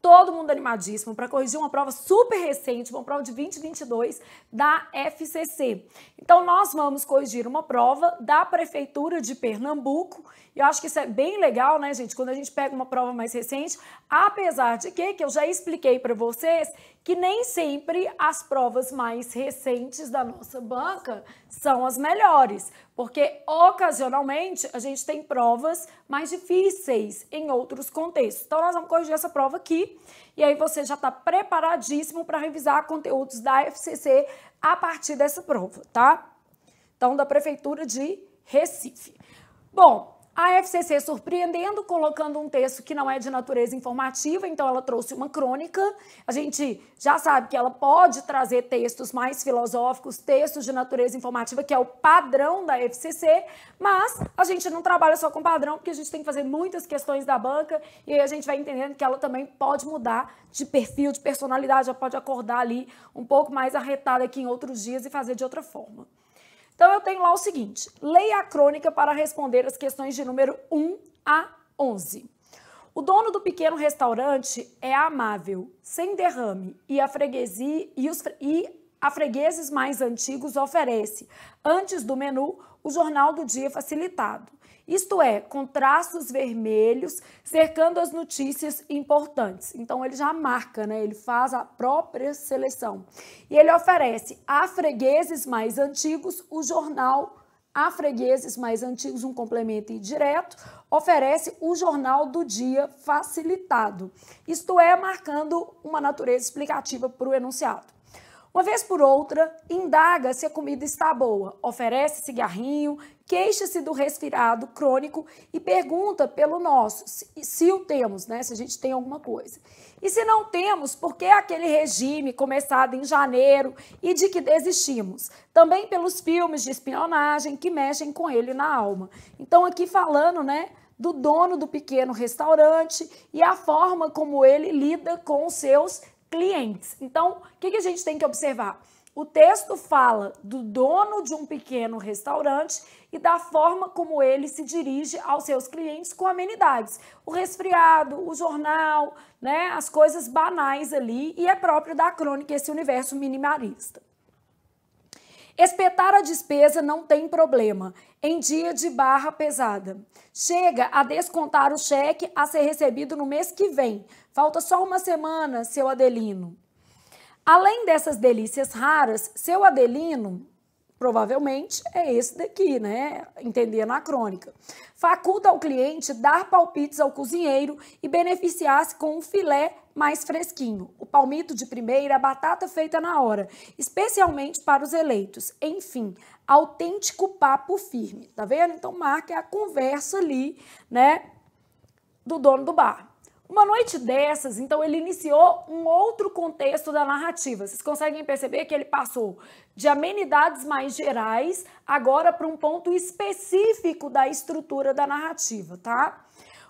todo mundo animadíssimo para corrigir uma prova super recente, uma prova de 2022 da FCC. Então, nós vamos corrigir uma prova da Prefeitura de Pernambuco. E eu acho que isso é bem legal, né, gente? Quando a gente pega uma prova mais recente, apesar de que eu já expliquei para vocês que nem sempre as provas mais recentes da nossa banca são as melhores, porque ocasionalmente a gente tem provas mais difíceis em outros contextos. Então, nós vamos corrigir essa prova aqui e aí você já está preparadíssimo para revisar conteúdos da FCC a partir dessa prova, tá? Então, da Prefeitura de Recife. Bom, a FCC surpreendendo, colocando um texto que não é de natureza informativa, então ela trouxe uma crônica. A gente já sabe que ela pode trazer textos mais filosóficos, textos de natureza informativa, que é o padrão da FCC, mas a gente não trabalha só com padrão, porque a gente tem que fazer muitas questões da banca, e aí a gente vai entendendo que ela também pode mudar de perfil, de personalidade, já pode acordar ali um pouco mais arretada aqui em outros dias e fazer de outra forma. Então, eu tenho lá o seguinte, leia a crônica para responder as questões de número 1 a 11. O dono do pequeno restaurante é amável, sem derrame, e a fregueses mais antigos oferece, antes do menu, o jornal do dia facilitado. Isto é, com traços vermelhos, cercando as notícias importantes. Então, ele já marca, né? Ele faz a própria seleção. E ele oferece a fregueses mais antigos o jornal a fregueses mais antigos, um complemento indireto, oferece o jornal do dia facilitado. Isto é, marcando uma natureza explicativa para o enunciado. Uma vez por outra, indaga se a comida está boa, oferece cigarrinho, queixa-se do resfriado crônico e pergunta pelo nosso, se o temos, né, se a gente tem alguma coisa. E se não temos, por que aquele regime começado em janeiro e de que desistimos? Também pelos filmes de espionagem que mexem com ele na alma. Então, aqui falando, né, do dono do pequeno restaurante e a forma como ele lida com os seus clientes. Então, o que a gente tem que observar? O texto fala do dono de um pequeno restaurante e da forma como ele se dirige aos seus clientes com amenidades. O resfriado, o jornal, né, as coisas banais ali, e é próprio da crônica esse universo minimalista. Espetar a despesa não tem problema, em dia de barra pesada. Chega a descontar o cheque a ser recebido no mês que vem. Falta só uma semana, seu Adelino. Além dessas delícias raras, seu Adelino, provavelmente é esse daqui, né? Entendendo a crônica. Faculta ao cliente dar palpites ao cozinheiro e beneficiar-se com um filé mais fresquinho, o palmito de primeira, a batata feita na hora, especialmente para os eleitos. Enfim, autêntico papo firme, tá vendo? Então, marca a conversa ali, né, do dono do bar. Uma noite dessas, então, ele iniciou um outro contexto da narrativa. Vocês conseguem perceber que ele passou de amenidades mais gerais agora para um ponto específico da estrutura da narrativa, tá?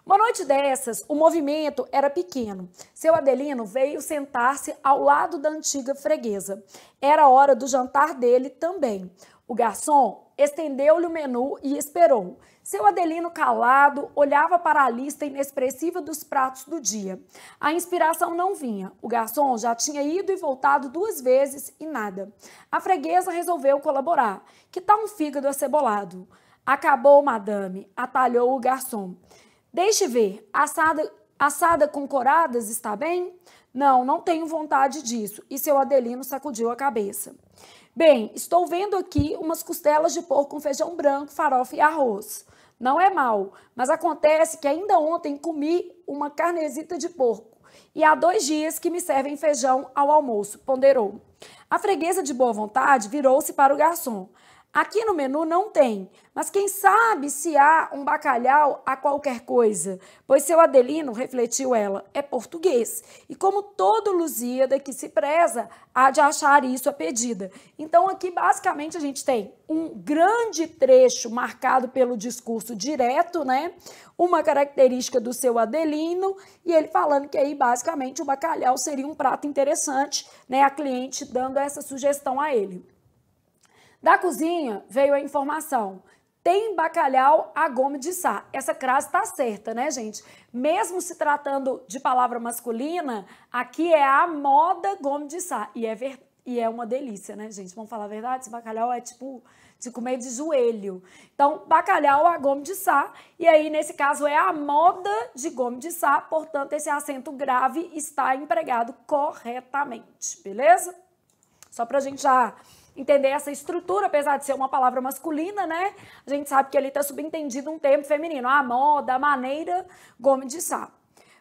Uma noite dessas, o movimento era pequeno. Seu Adelino veio sentar-se ao lado da antiga freguesa. Era hora do jantar dele também. O garçom estendeu-lhe o menu e esperou. Seu Adelino, calado, olhava para a lista inexpressiva dos pratos do dia. A inspiração não vinha. O garçom já tinha ido e voltado 2 vezes e nada. A freguesa resolveu colaborar. Que tal um fígado acebolado? Acabou, madame, atalhou o garçom. Deixe ver, assada com coradas está bem? Não, não tenho vontade disso. E seu Adelino sacudiu a cabeça. Bem, estou vendo aqui umas costelas de porco com feijão branco, farofa e arroz. Não é mal, mas acontece que ainda ontem comi uma carnezita de porco e há 2 dias que me servem feijão ao almoço, ponderou. A freguesa de boa vontade virou-se para o garçom. Aqui no menu não tem, mas quem sabe se há um bacalhau a qualquer coisa, pois seu Adelino, refletiu ela, é português, e como todo Lusíada que se preza, há de achar isso a pedida. Então aqui basicamente a gente tem um grande trecho marcado pelo discurso direto, né? Uma característica do seu Adelino, e ele falando que aí basicamente o bacalhau seria um prato interessante, né? A cliente dando essa sugestão a ele. Da cozinha veio a informação. Tem bacalhau a gome de sá. Essa crase está certa, né, gente? Mesmo se tratando de palavra masculina, aqui é a moda gome de sá. E é uma delícia, né, gente? Vamos falar a verdade? Esse bacalhau é tipo de comer de joelho. Então, bacalhau a gome de sá. E aí, nesse caso, é a moda de gome de sá. Portanto, esse acento grave está empregado corretamente. Beleza? Só pra gente já entender essa estrutura, apesar de ser uma palavra masculina, né? A gente sabe que ele está subentendido um termo feminino. A moda, a maneira, gome de sá.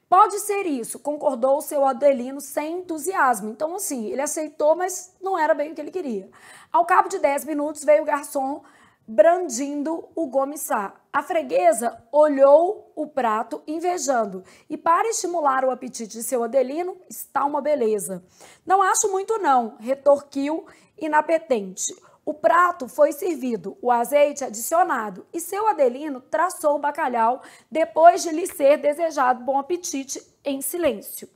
Pode ser isso, concordou o seu Adelino sem entusiasmo. Então, assim, ele aceitou, mas não era bem o que ele queria. Ao cabo de 10 minutos, veio o garçom brandindo o gome sá. A freguesa olhou o prato, invejando. E para estimular o apetite de seu Adelino, está uma beleza. Não acho muito não, retorquiu inapetente. O prato foi servido, o azeite adicionado e seu Adelino traçou o bacalhau depois de lhe ser desejado bom apetite em silêncio.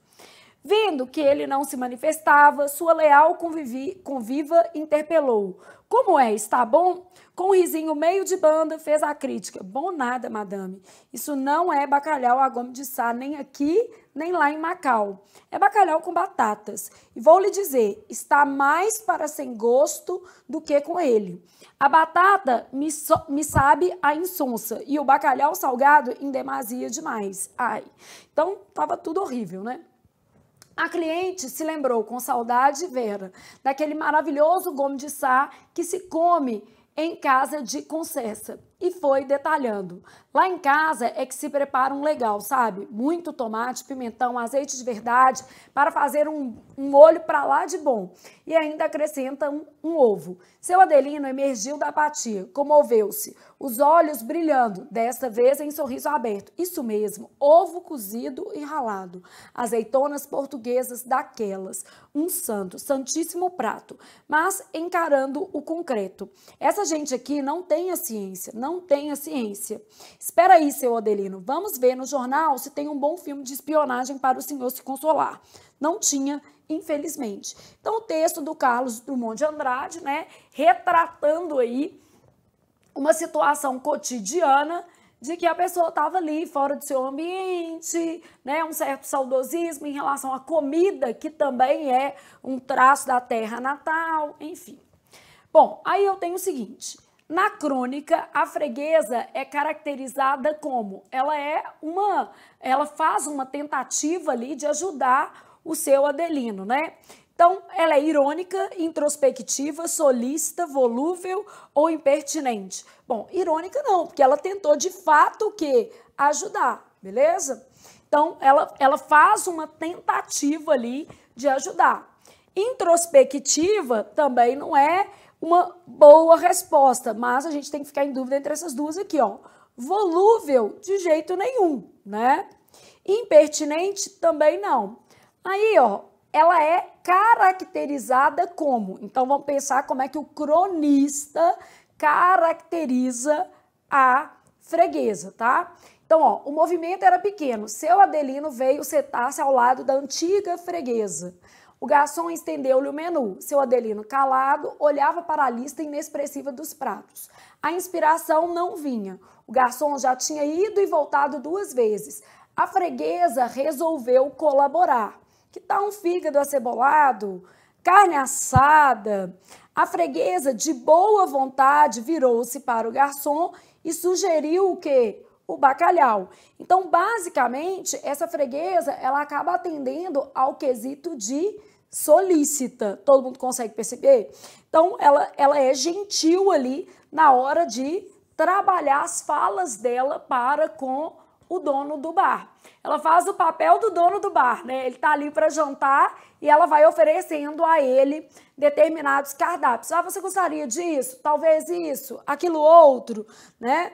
Vendo que ele não se manifestava, sua leal conviva interpelou. Como é? Está bom? Com um risinho meio de banda, fez a crítica. Bom nada, madame. Isso não é bacalhau a gome de sá, nem aqui, nem lá em Macau. É bacalhau com batatas. E vou lhe dizer, está mais para sem gosto do que com ele. A batata me sabe a insonsa e o bacalhau salgado em demasia demais. Ai, então estava tudo horrível, né? A cliente se lembrou com saudade, Vera, daquele maravilhoso gome de sá que se come em casa de Concessa e foi detalhando. Lá em casa é que se prepara um legal, sabe? Muito tomate, pimentão, azeite de verdade para fazer um molho para lá de bom. E ainda acrescenta um ovo. Seu Adelino emergiu da apatia, comoveu-se, os olhos brilhando, desta vez em sorriso aberto. Isso mesmo, ovo cozido e ralado, azeitonas portuguesas daquelas, um santíssimo prato, mas encarando o concreto. Essa gente aqui não tem a ciência, não tem a ciência. Espera aí, seu Adelino, vamos ver no jornal se tem um bom filme de espionagem para o senhor se consolar. Não tinha, infelizmente. Então, o texto do Carlos Drummond de Andrade, né, retratando aí uma situação cotidiana de que a pessoa estava ali fora do seu ambiente, né, um certo saudosismo em relação à comida, que também é um traço da terra natal, enfim. Bom, aí eu tenho o seguinte, na crônica, a freguesa é caracterizada como? Ela faz uma tentativa ali de ajudar o seu Adelino, né? Então, ela é irônica, introspectiva, solícita, volúvel ou impertinente? Bom, irônica não, porque ela tentou de fato o quê? Ajudar, beleza? Então, ela faz uma tentativa ali de ajudar. Introspectiva também não é uma boa resposta, mas a gente tem que ficar em dúvida entre essas duas aqui, ó. Volúvel, de jeito nenhum, né? Impertinente, também não. Aí, ó, ela é caracterizada como? Então, vamos pensar como é que o cronista caracteriza a freguesa, tá? Então, ó, o movimento era pequeno. Seu Adelino veio sentar-se ao lado da antiga freguesa. O garçom estendeu-lhe o menu. Seu Adelino, calado, olhava para a lista inexpressiva dos pratos. A inspiração não vinha. O garçom já tinha ido e voltado 2 vezes. A freguesa resolveu colaborar. Que tal um fígado acebolado? Carne assada? A freguesa, de boa vontade, virou-se para o garçom e sugeriu o quê? O bacalhau. Então, basicamente, essa freguesa, ela acaba atendendo ao quesito de solícita. Todo mundo consegue perceber? Então, ela é gentil ali na hora de trabalhar as falas dela para com o dono do bar. Ela faz o papel do dono do bar, né? Ele tá ali para jantar e ela vai oferecendo a ele determinados cardápios. Ah, você gostaria disso? Talvez isso, aquilo outro, né?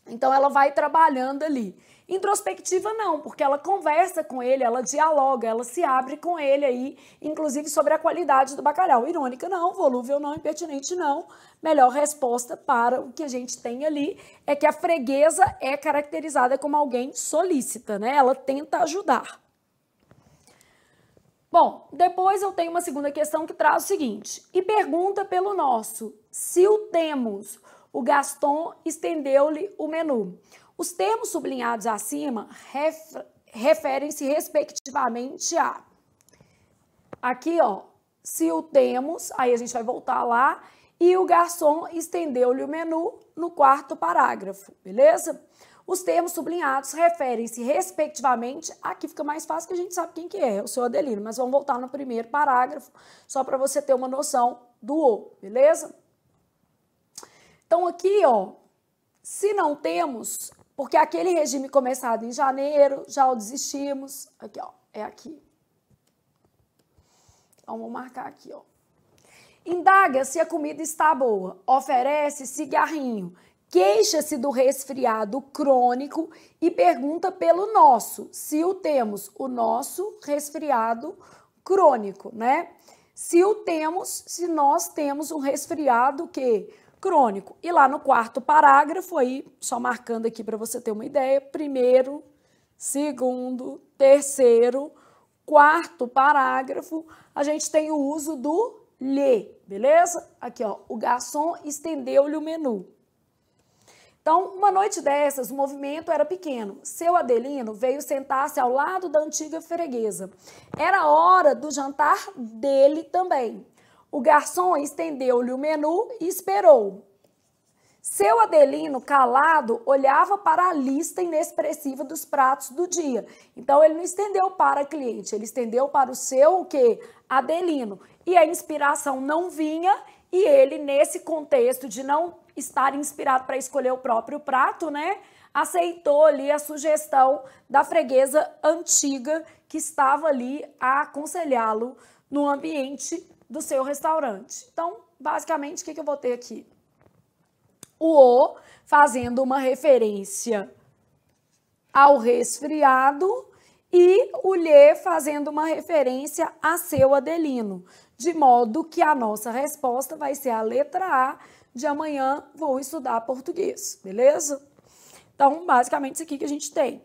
Então, ela vai trabalhando ali. Introspectiva não, porque ela conversa com ele, ela dialoga, ela se abre com ele aí, inclusive sobre a qualidade do bacalhau. Irônica não, volúvel não, impertinente não. Melhor resposta para o que a gente tem ali é que a freguesa é caracterizada como alguém solícita, né? Ela tenta ajudar. Bom, depois eu tenho uma segunda questão que traz o seguinte, e pergunta pelo nosso, se o temos o Gaston estendeu-lhe o menu. Os termos sublinhados acima referem-se respectivamente a... Aqui, ó, se o temos, aí a gente vai voltar lá, e o garçom estendeu-lhe o menu no quarto parágrafo, beleza? Os termos sublinhados referem-se respectivamente, aqui fica mais fácil que a gente sabe quem que é o seu Adelino, mas vamos voltar no primeiro parágrafo, só para você ter uma noção do o, beleza? Então aqui, ó, se não temos, porque aquele regime começado em janeiro, já o desistimos, aqui, ó, é aqui. Então, vou marcar aqui, ó. Indaga se a comida está boa, oferece cigarrinho, queixa-se do resfriado crônico e pergunta pelo nosso, se o temos, o nosso resfriado crônico, né? Se nós temos um resfriado crônico. E lá no quarto parágrafo, aí, só marcando aqui para você ter uma ideia, primeiro, segundo, terceiro, quarto parágrafo, a gente tem o uso do lhe, beleza? Aqui, ó, o garçom estendeu-lhe o menu. Então, uma noite dessas, o movimento era pequeno. Seu Adelino veio sentar-se ao lado da antiga freguesa. Era hora do jantar dele também. O garçom estendeu-lhe o menu e esperou. Seu Adelino, calado, olhava para a lista inexpressiva dos pratos do dia. Então, ele não estendeu para a cliente, ele estendeu para o seu, o quê? Adelino. E a inspiração não vinha, e ele, nesse contexto de não estar inspirado para escolher o próprio prato, né, aceitou ali a sugestão da freguesa antiga que estava ali a aconselhá-lo no ambiente do seu restaurante. Então, basicamente, o que eu vou ter aqui? O fazendo uma referência ao resfriado e o lhe fazendo uma referência a seu Adelino, de modo que a nossa resposta vai ser a letra A de amanhã vou estudar português, beleza? Então, basicamente, isso aqui que a gente tem.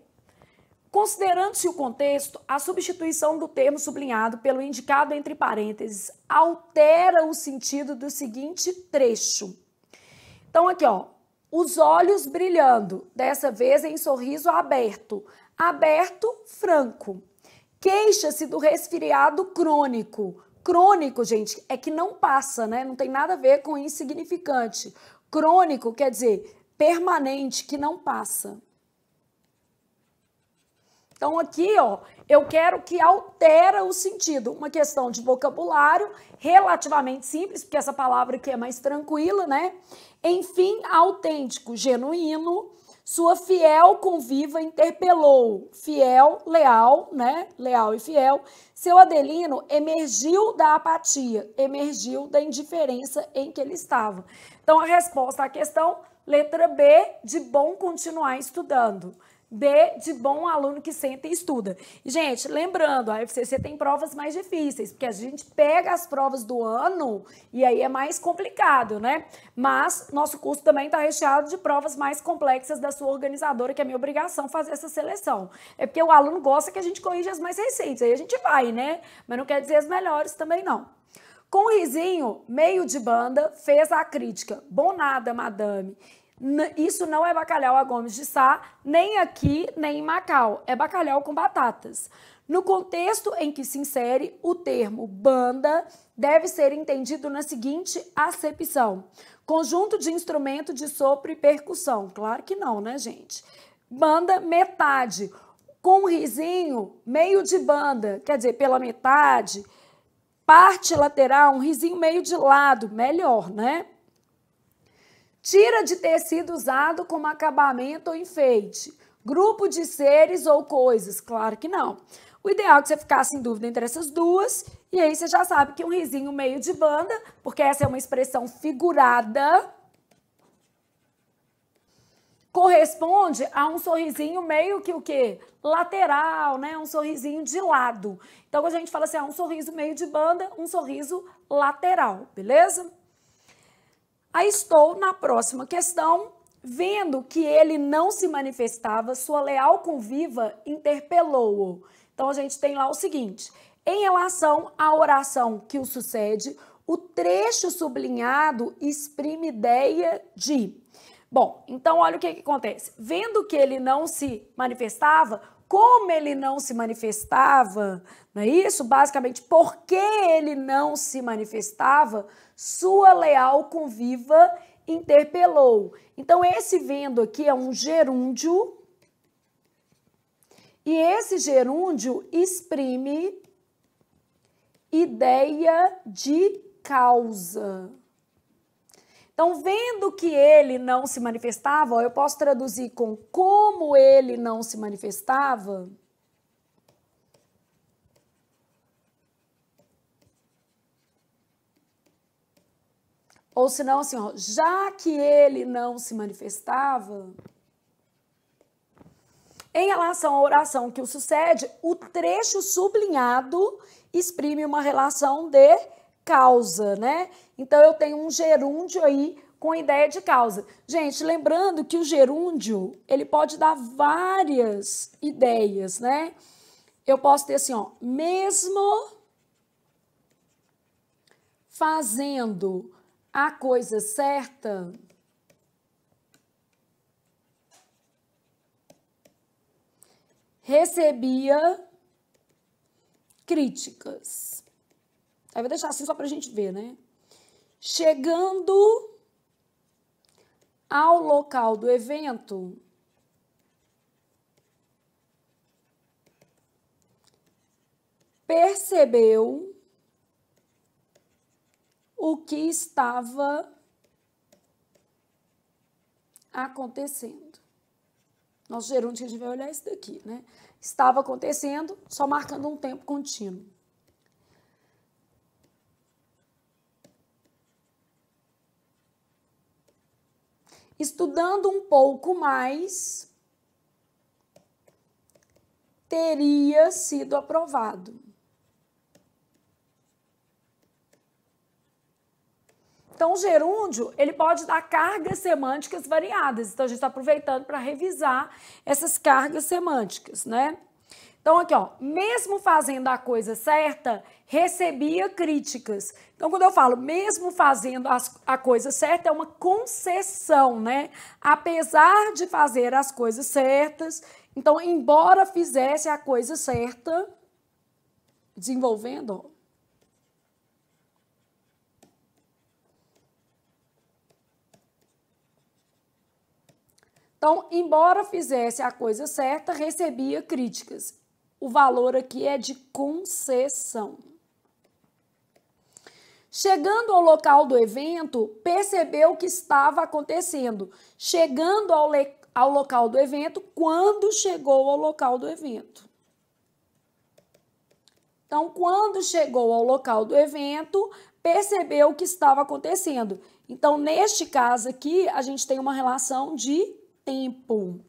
Considerando-se o contexto, a substituição do termo sublinhado pelo indicado entre parênteses altera o sentido do seguinte trecho. Então, aqui, ó, os olhos brilhando, dessa vez em sorriso aberto. Aberto, franco. Queixa-se do resfriado crônico. Crônico, gente, é que não passa, né? Não tem nada a ver com insignificante. Crônico quer dizer permanente, que não passa. Então, aqui, ó, eu quero que altera o sentido. Uma questão de vocabulário relativamente simples, porque essa palavra aqui é mais tranquila, né? Enfim, autêntico, genuíno, sua fiel conviva interpelou. Fiel, leal, né? Leal e fiel. Seu Adelino emergiu da apatia, emergiu da indiferença em que ele estava. Então, a resposta à questão, letra B, de bom continuar estudando. B, de bom aluno que senta e estuda. E, gente, lembrando, a FCC tem provas mais difíceis, porque a gente pega as provas do ano e aí é mais complicado, né? Mas nosso curso também está recheado de provas mais complexas da sua organizadora, que é minha obrigação fazer essa seleção. É porque o aluno gosta que a gente corrija as mais recentes, aí a gente vai, né? Mas não quer dizer as melhores também, não. Com um risinho, meio de banda, fez a crítica. Bom nada, madame. Isso não é bacalhau a Gomes de Sá, nem aqui, nem em Macau. É bacalhau com batatas. No contexto em que se insere, o termo banda deve ser entendido na seguinte acepção. Conjunto de instrumento de sopro e percussão. Claro que não, né, gente? Banda, metade. Com um risinho, meio de banda. Quer dizer, pela metade. Parte lateral, um risinho meio de lado. Melhor, né? Tira de tecido usado como acabamento ou enfeite. Grupo de seres ou coisas. Claro que não. O ideal é que você ficasse em dúvida entre essas duas. E aí você já sabe que um risinho meio de banda, porque essa é uma expressão figurada, corresponde a um sorrisinho meio que o quê? Lateral, né? Um sorrisinho de lado. Então, quando a gente fala assim, um sorriso meio de banda, um sorriso lateral, beleza? Aí estou na próxima questão, vendo que ele não se manifestava, sua leal conviva interpelou-o. Então, a gente tem lá o seguinte, em relação à oração que o sucede, o trecho sublinhado exprime ideia de Bom, então olha o que acontece. Vendo que ele não se manifestava, como ele não se manifestava, não é isso? Basicamente, porque ele não se manifestava, sua leal conviva interpelou. Então, esse vendo aqui é um gerúndio, e esse gerúndio exprime ideia de causa. Então, vendo que ele não se manifestava, ó, eu posso traduzir com como ele não se manifestava. Ou se não, assim, ó, já que ele não se manifestava, em relação à oração que o sucede, o trecho sublinhado exprime uma relação de causa, né? Então, eu tenho um gerúndio aí com ideia de causa. Gente, lembrando que o gerúndio, ele pode dar várias ideias, né? Eu posso ter assim, ó, mesmo fazendo a coisa certa, recebia críticas. Aí vou deixar assim só para a gente ver, né? Chegando ao local do evento, percebeu o que estava acontecendo. Nosso gerúndio, a gente vai olhar isso daqui, né? Estava acontecendo, só marcando um tempo contínuo. Estudando um pouco mais, teria sido aprovado. Então, o gerúndio, ele pode dar cargas semânticas variadas. Então, a gente está aproveitando para revisar essas cargas semânticas, né? Então, aqui, ó, mesmo fazendo a coisa certa, recebia críticas. Então, quando eu falo mesmo fazendo a coisa certa, é uma concessão, né? Apesar de fazer as coisas certas, então, embora fizesse a coisa certa, desenvolvendo, ó, então, embora fizesse a coisa certa, recebia críticas. O valor aqui é de concessão. Chegando ao local do evento, percebeu o que estava acontecendo. Chegando ao local do evento, quando chegou ao local do evento. Então, quando chegou ao local do evento, percebeu o que estava acontecendo. Então, neste caso aqui, a gente tem uma relação de tempo.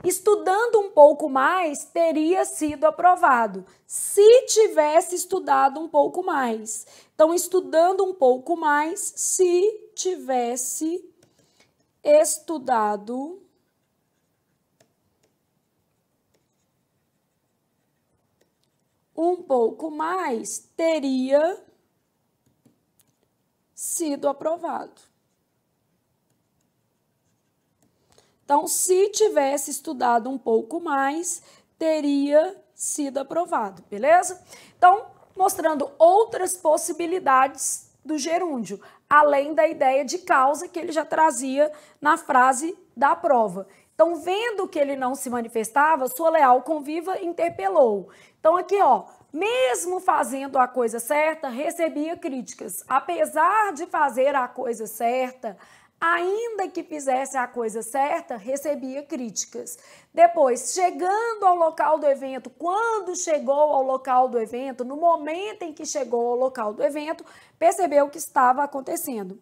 Estudando um pouco mais, teria sido aprovado. Se tivesse estudado um pouco mais. Então, estudando um pouco mais, se tivesse estudado um pouco mais, teria sido aprovado. Então, se tivesse estudado um pouco mais, teria sido aprovado, beleza? Então, mostrando outras possibilidades do gerúndio, além da ideia de causa que ele já trazia na frase da prova. Então, vendo que ele não se manifestava, sua leal conviva interpelou. Então, aqui, ó, mesmo fazendo a coisa certa, recebia críticas. Apesar de fazer a coisa certa, ainda que fizesse a coisa certa, recebia críticas. Depois, chegando ao local do evento, quando chegou ao local do evento, no momento em que chegou ao local do evento, percebeu o que estava acontecendo.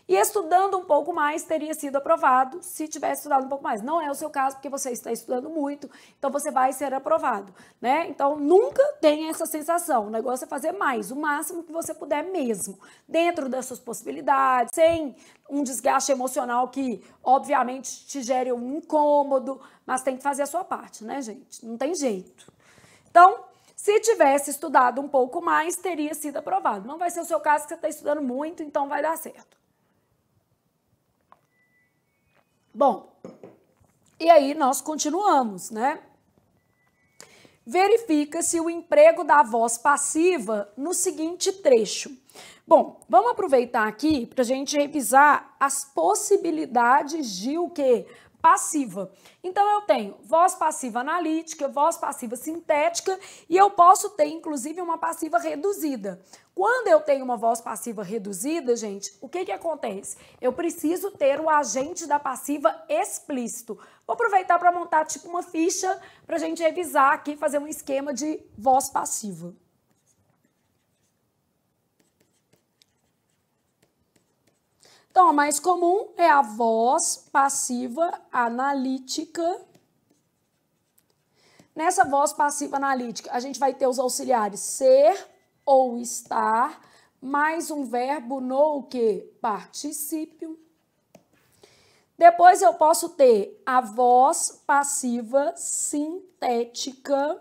E estudando um pouco mais, teria sido aprovado se tivesse estudado um pouco mais. Não é o seu caso, porque você está estudando muito, então você vai ser aprovado, né? Então, nunca tenha essa sensação. O negócio é fazer mais, o máximo que você puder mesmo, dentro das suas possibilidades, sem um desgaste emocional que, obviamente, te gere um incômodo, mas tem que fazer a sua parte, né, gente? Não tem jeito. Então, se tivesse estudado um pouco mais, teria sido aprovado. Não vai ser o seu caso, que você está estudando muito, então vai dar certo. Bom, e aí nós continuamos, né? Verifica-se o emprego da voz passiva no seguinte trecho. Bom, vamos aproveitar aqui para a gente revisar as possibilidades de o quê? Passiva. Então, eu tenho voz passiva analítica, voz passiva sintética e eu posso ter, inclusive, uma passiva reduzida. Quando eu tenho uma voz passiva reduzida, gente, o que acontece? Eu preciso ter o agente da passiva explícito. Vou aproveitar para montar tipo uma ficha para a gente revisar aqui, fazer um esquema de voz passiva. Então, a mais comum é a voz passiva analítica. Nessa voz passiva analítica, a gente vai ter os auxiliares ser ou estar, mais um verbo no que? Particípio. Depois eu posso ter a voz passiva sintética. O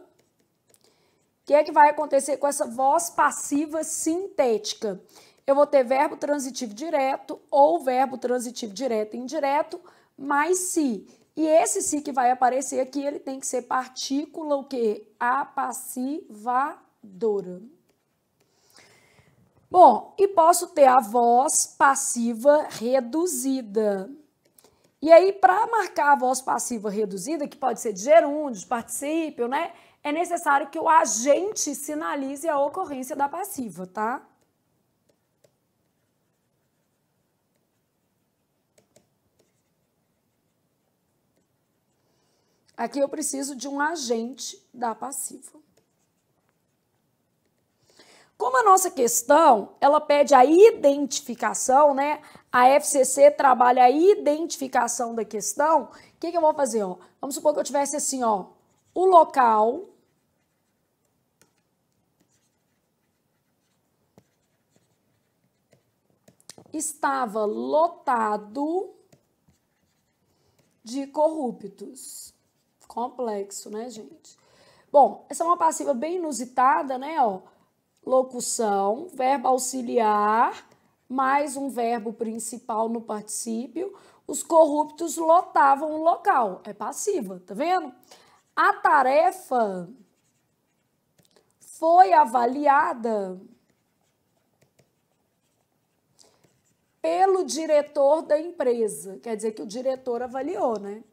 que é que vai acontecer com essa voz passiva sintética? Eu vou ter verbo transitivo direto ou verbo transitivo direto e indireto, mais se. E esse se que vai aparecer aqui, ele tem que ser partícula o quê? Apassivadora. Bom, e posso ter a voz passiva reduzida. E aí, para marcar a voz passiva reduzida, que pode ser de gerúndio, de particípio, né? É necessário que o agente sinalize a ocorrência da passiva, tá? Aqui eu preciso de um agente da passiva. Como a nossa questão, ela pede a identificação, né? A FCC trabalha a identificação da questão. O que eu vou fazer, ó? Vamos supor que eu tivesse assim, ó, o local estava lotado de corruptos. Complexo, né, gente? Bom, essa é uma passiva bem inusitada, né, ó? Locução, verbo auxiliar, mais um verbo principal no particípio. Os corruptos lotavam o local. É passiva, tá vendo? A tarefa foi avaliada pelo diretor da empresa. Quer dizer que o diretor avaliou, né?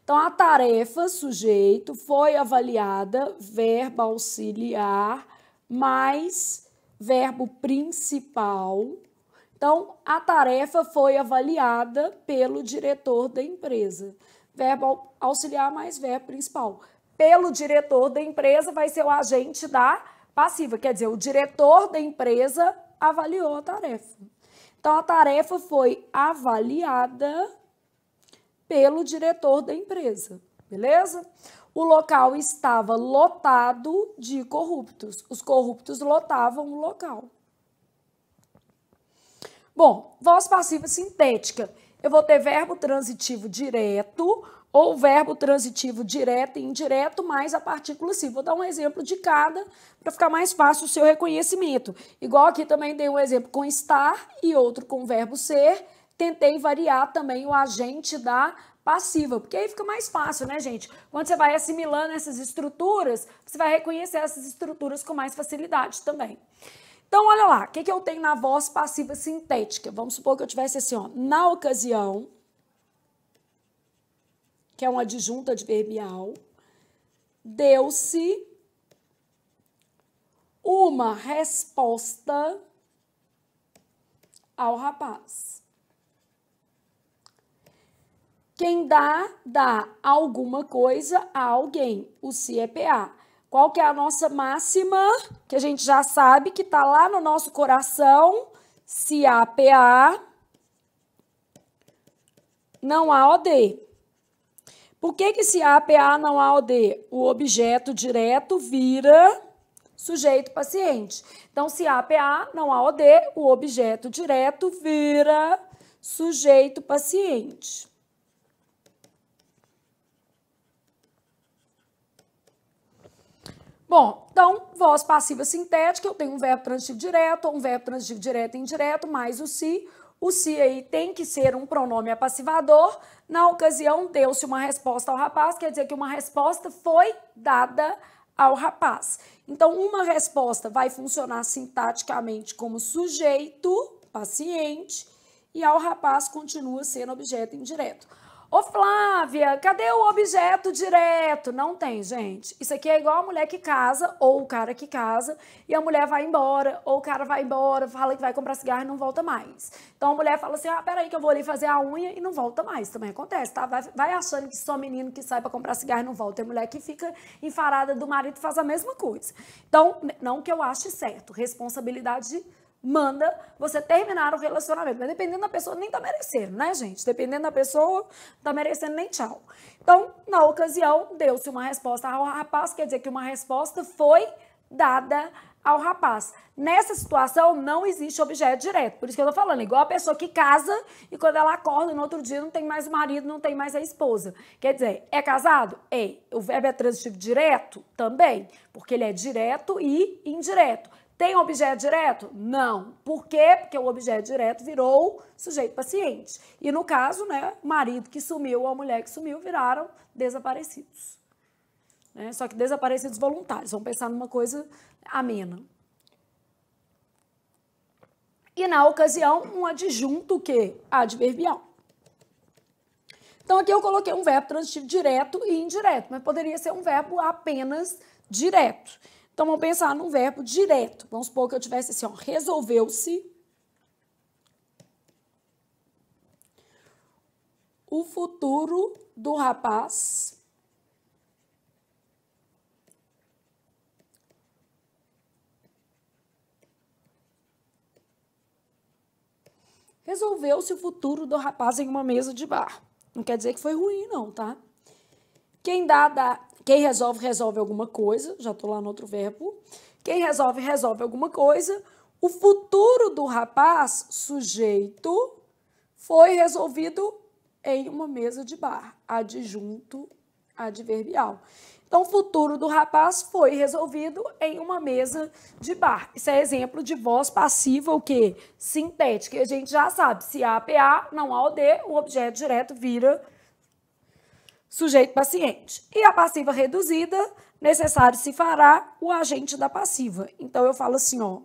Então, a tarefa, sujeito, foi avaliada, verbo auxiliar, mais verbo principal. Então, a tarefa foi avaliada pelo diretor da empresa. Verbo auxiliar mais verbo principal. Pelo diretor da empresa vai ser o agente da passiva, quer dizer, o diretor da empresa avaliou a tarefa. Então, a tarefa foi avaliada pelo diretor da empresa, beleza? O local estava lotado de corruptos. Os corruptos lotavam o local. Bom, voz passiva sintética. Eu vou ter verbo transitivo direto ou verbo transitivo direto e indireto mais a partícula se. Vou dar um exemplo de cada para ficar mais fácil o seu reconhecimento. Igual aqui também dei um exemplo com estar e outro com verbo ser. Tentei variar também o agente da passiva, porque aí fica mais fácil, né, gente? Quando você vai assimilando essas estruturas, você vai reconhecer essas estruturas com mais facilidade também. Então, olha lá, o que eu tenho na voz passiva sintética? Vamos supor que eu tivesse assim, ó, na ocasião, que é uma adjunta adverbial, deu-se uma resposta ao rapaz. Quem dá alguma coisa a alguém. O se é PA. Qual que é a nossa máxima? Que a gente já sabe que está lá no nosso coração. Se há PA, não há OD. Por que se há PA, não há OD? O objeto direto vira sujeito paciente. Então, se há PA, não há OD, o objeto direto vira sujeito paciente. Bom, então, voz passiva sintética, eu tenho um verbo transitivo direto ou um verbo transitivo direto e indireto, mais o se. O se aí tem que ser um pronome apassivador. Na ocasião, deu-se uma resposta ao rapaz, quer dizer que uma resposta foi dada ao rapaz. Então, uma resposta vai funcionar sintaticamente como sujeito, paciente, e ao rapaz continua sendo objeto indireto. Ô Flávia, cadê o objeto direto? Não tem, gente. Isso aqui é igual a mulher que casa, ou o cara que casa, e a mulher vai embora, ou o cara vai embora, fala que vai comprar cigarro e não volta mais. Então a mulher fala assim, peraí que eu vou ali fazer a unha e não volta mais. Também acontece, tá? Vai achando que só menino que sai pra comprar cigarro e não volta. Tem mulher que fica enfarada do marido e faz a mesma coisa. Então, não que eu ache certo, responsabilidade manda você terminar o relacionamento. Mas dependendo da pessoa, nem tá merecendo, né, gente? Dependendo da pessoa, não tá merecendo nem tchau. Então, na ocasião, deu-se uma resposta ao rapaz, quer dizer que uma resposta foi dada ao rapaz. Nessa situação, não existe objeto direto. Por isso que eu tô falando, igual a pessoa que casa e quando ela acorda no outro dia não tem mais o marido, não tem mais a esposa. Quer dizer, é casado? É. O verbo é transitivo direto? Também. Porque ele é direto e indireto. Tem objeto direto? Não. Por quê? Porque o objeto direto virou sujeito paciente. E no caso, né, o marido que sumiu ou a mulher que sumiu viraram desaparecidos. Né? Só que desaparecidos voluntários. Vamos pensar numa coisa amena. E na ocasião, um adjunto o quê? Adverbial. Então aqui eu coloquei um verbo transitivo direto e indireto, mas poderia ser um verbo apenas direto. Então, vamos pensar num verbo direto. Vamos supor que eu tivesse assim, ó, resolveu-se o futuro do rapaz resolveu-se o futuro do rapaz em uma mesa de bar. Não quer dizer que foi ruim, não, tá? Quem resolve, resolve alguma coisa. Já estou lá no outro verbo. Quem resolve, resolve alguma coisa. O futuro do rapaz, sujeito, foi resolvido em uma mesa de bar. Adjunto adverbial. Então, o futuro do rapaz foi resolvido em uma mesa de bar. Isso é exemplo de voz passiva, o quê? Sintética. E a gente já sabe, se há PA, não há OD, o objeto direto vira sujeito paciente. E a passiva reduzida, necessário se fará o agente da passiva. Então, eu falo assim, ó.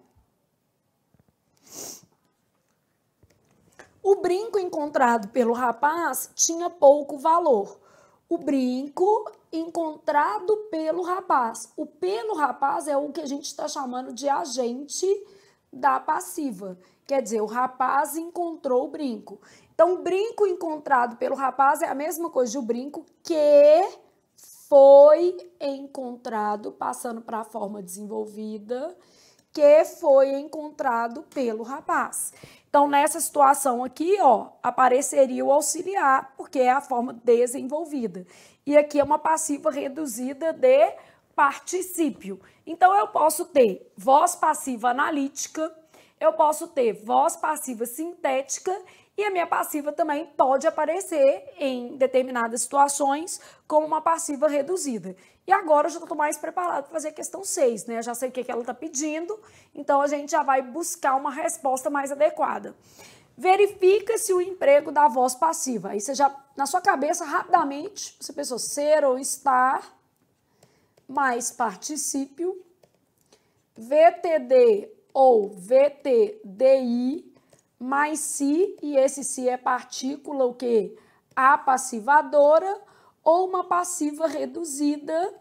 O brinco encontrado pelo rapaz tinha pouco valor. O brinco encontrado pelo rapaz. O pelo rapaz é o que a gente está chamando de agente da passiva. Quer dizer, o rapaz encontrou o brinco. Então, o brinco encontrado pelo rapaz é a mesma coisa de o brinco que foi encontrado, passando para a forma desenvolvida, que foi encontrado pelo rapaz. Então, nessa situação aqui, ó, apareceria o auxiliar, porque é a forma desenvolvida. E aqui é uma passiva reduzida de particípio. Então, eu posso ter voz passiva analítica, eu posso ter voz passiva sintética e a minha passiva também pode aparecer em determinadas situações como uma passiva reduzida. E agora eu já estou mais preparada para fazer a questão 6, né? Eu já sei o que ela está pedindo, então a gente já vai buscar uma resposta mais adequada. Verifica-se o emprego da voz passiva. Aí você já, na sua cabeça, rapidamente, você pensou ser ou estar, mais particípio, VTD ou VTDI, mais se, e esse se é partícula, o quê? Apassivadora, ou uma passiva reduzida.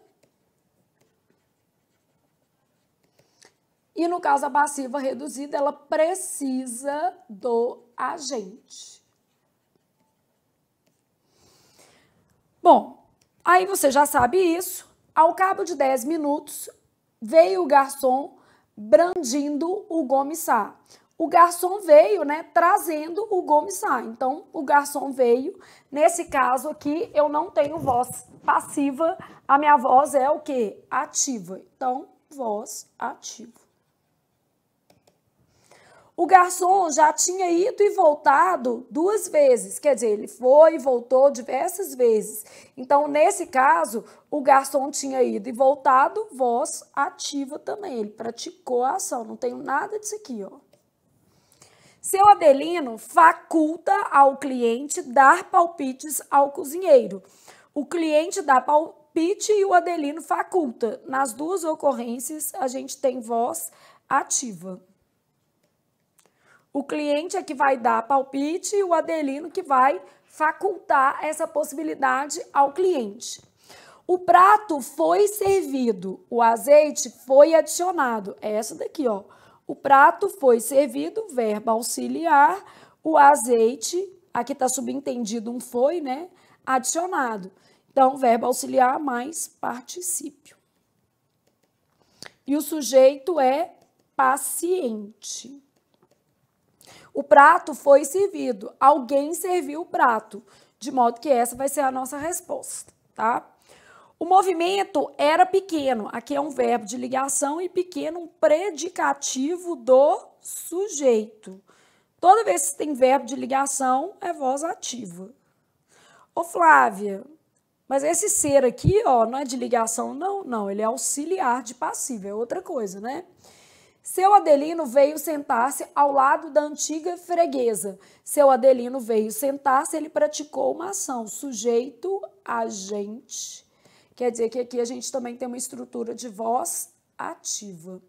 E no caso, a passiva reduzida, ela precisa do agente. Bom, aí você já sabe isso. Ao cabo de 10 minutos, veio o garçom brandindo o gomissá. O garçom veio, né, trazendo o gomissá. Então, o garçom veio. Nesse caso aqui, eu não tenho voz passiva. A minha voz é o quê? Ativa. Então, voz ativa. O garçom já tinha ido e voltado 2 vezes. Quer dizer, ele foi e voltou diversas vezes. Então, nesse caso, o garçom tinha ido e voltado, voz ativa também. Ele praticou a ação. Não tenho nada disso aqui, ó. Seu Adelino faculta ao cliente dar palpites ao cozinheiro. O cliente dá palpite e o Adelino faculta. Nas duas ocorrências, a gente tem voz ativa. O cliente é que vai dar palpite e o Adelino que vai facultar essa possibilidade ao cliente. O prato foi servido, o azeite foi adicionado. É essa daqui, ó. O prato foi servido, verbo auxiliar, o azeite, aqui está subentendido um foi, né? Adicionado. Então, verbo auxiliar mais particípio. E o sujeito é paciente. O prato foi servido, alguém serviu o prato, de modo que essa vai ser a nossa resposta, tá? O movimento era pequeno, aqui é um verbo de ligação e pequeno, um predicativo do sujeito. Toda vez que tem verbo de ligação, é voz ativa. Ô Flávia, mas esse ser aqui, ó, não é de ligação, não, não, ele é auxiliar de passivo, é outra coisa, né? Seu Adelino veio sentar-se ao lado da antiga freguesa. Seu Adelino veio sentar-se, ele praticou uma ação. Sujeito, agente. Quer dizer que aqui a gente também tem uma estrutura de voz ativa.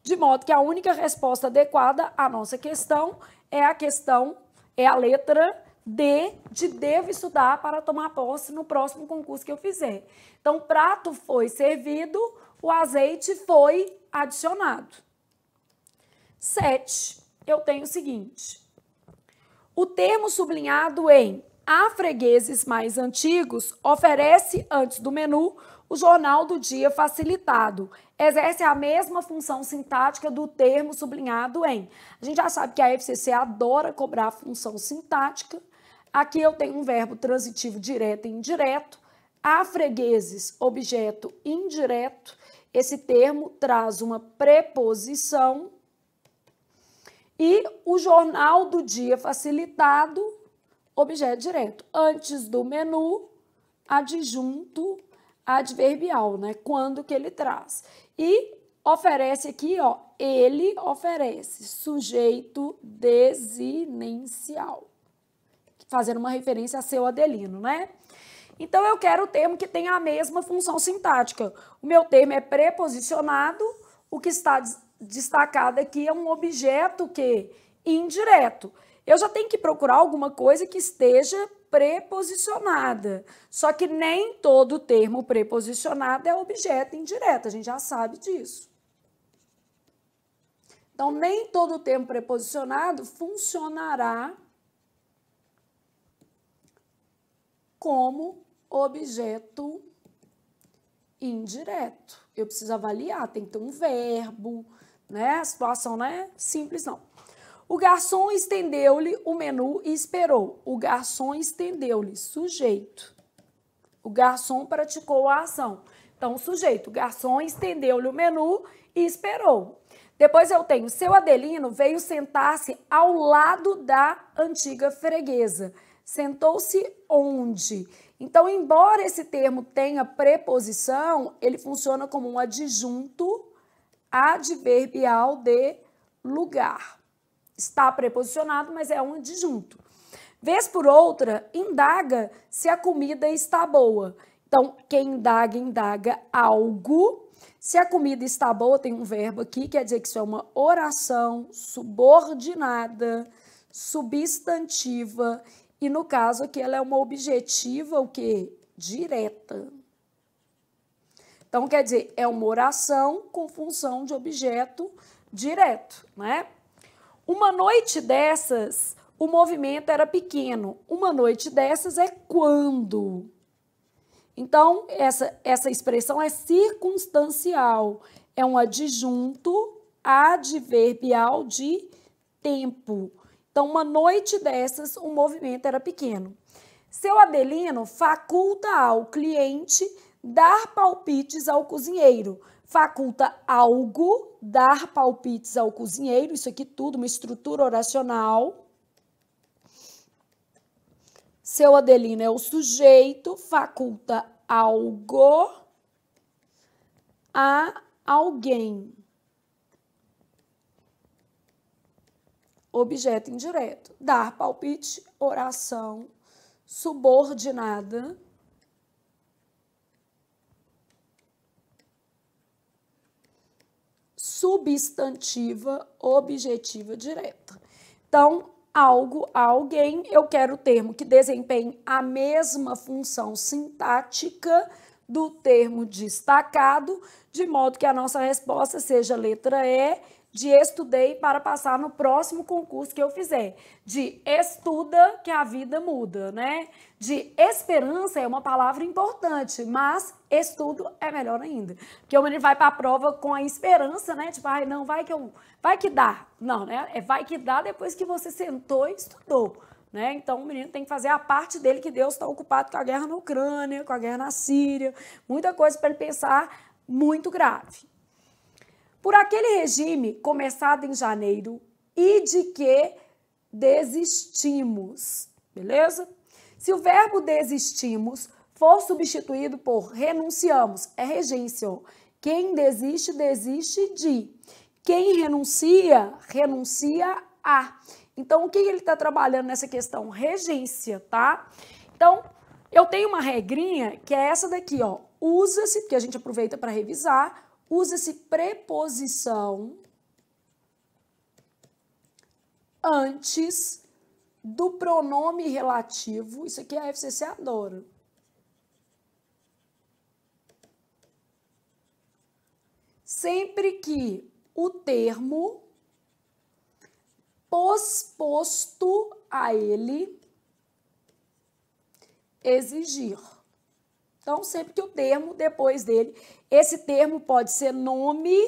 De modo que a única resposta adequada à nossa questão é a letra D de devo estudar para tomar posse no próximo concurso que eu fizer. Então, o prato foi servido, o azeite foi adicionado. 7, eu tenho o seguinte. O termo sublinhado em há fregueses mais antigos oferece antes do menu o jornal do dia facilitado. Exerce a mesma função sintática do termo sublinhado em. A gente já sabe que a FCC adora cobrar função sintática. Aqui eu tenho um verbo transitivo direto e indireto. Há fregueses, objeto indireto. Esse termo traz uma preposição. E o jornal do dia facilitado, objeto direto. Antes do menu, adjunto adverbial, né? Quando que ele traz. E oferece aqui, ó, ele oferece, sujeito desinencial. Fazendo uma referência a seu Adelino, né? Então, eu quero o termo que tenha a mesma função sintática. O meu termo é preposicionado, o que está destacado aqui é um objeto que indireto. Eu já tenho que procurar alguma coisa que esteja preposicionada. Só que nem todo termo preposicionado é objeto indireto, a gente já sabe disso. Então, nem todo termo preposicionado funcionará como objeto indireto. Eu preciso avaliar, tem que ter um verbo, né? A situação não é simples, não. O garçom estendeu-lhe o menu e esperou. O garçom estendeu-lhe, sujeito. O garçom praticou a ação. Então, o sujeito, o garçom estendeu-lhe o menu e esperou. Depois eu tenho, seu Adelino veio sentar-se ao lado da antiga freguesa. Sentou-se onde? Então, embora esse termo tenha preposição, ele funciona como um adjunto adverbial de lugar. Está preposicionado, mas é um adjunto. Vez por outra, indaga se a comida está boa. Então, quem indaga, indaga algo. Se a comida está boa, tem um verbo aqui, quer dizer que isso é uma oração subordinada, substantiva, e no caso aqui ela é uma objetiva, o quê? Direta. Então, quer dizer, é uma oração com função de objeto direto, né? Uma noite dessas, o movimento era pequeno. Uma noite dessas é quando? Então, essa expressão é circunstancial. É um adjunto adverbial de tempo. Então, uma noite dessas, o movimento era pequeno. Seu Adelino faculta ao cliente dar palpites ao cozinheiro. Faculta algo, dar palpites ao cozinheiro. Isso aqui tudo, uma estrutura oracional. Seu Adelino é o sujeito, faculta algo a alguém. objeto indireto. Dar palpite, oração subordinada. Substantiva, objetiva direta. Então, algo, alguém, eu quero o termo que desempenhe a mesma função sintática do termo destacado, de modo que a nossa resposta seja letra E, de estudei para passar no próximo concurso que eu fizer. De estuda que a vida muda, né? De esperança é uma palavra importante, mas estudo é melhor ainda. Porque o menino vai para a prova com a esperança, né? Tipo, ai, não, vai que dá. Não, né? É vai que dá depois que você sentou e estudou. Né? Então, o menino tem que fazer a parte dele, que Deus está ocupado com a guerra na Ucrânia, com a guerra na Síria, muita coisa para ele pensar muito grave. Por aquele regime começado em janeiro e de que desistimos, beleza? Se o verbo desistimos for substituído por renunciamos, é regência. Ó. Quem desiste, desiste de. Quem renuncia, renuncia a. Então, o que ele está trabalhando nessa questão? Regência, tá? Então, eu tenho uma regrinha que é essa daqui, ó. Usa-se, porque a gente aproveita para revisar, usa-se preposição antes do pronome relativo. Isso aqui a FCC adora. Sempre que o termo posposto a ele exigir. Então, sempre que o termo depois dele, esse termo pode ser nome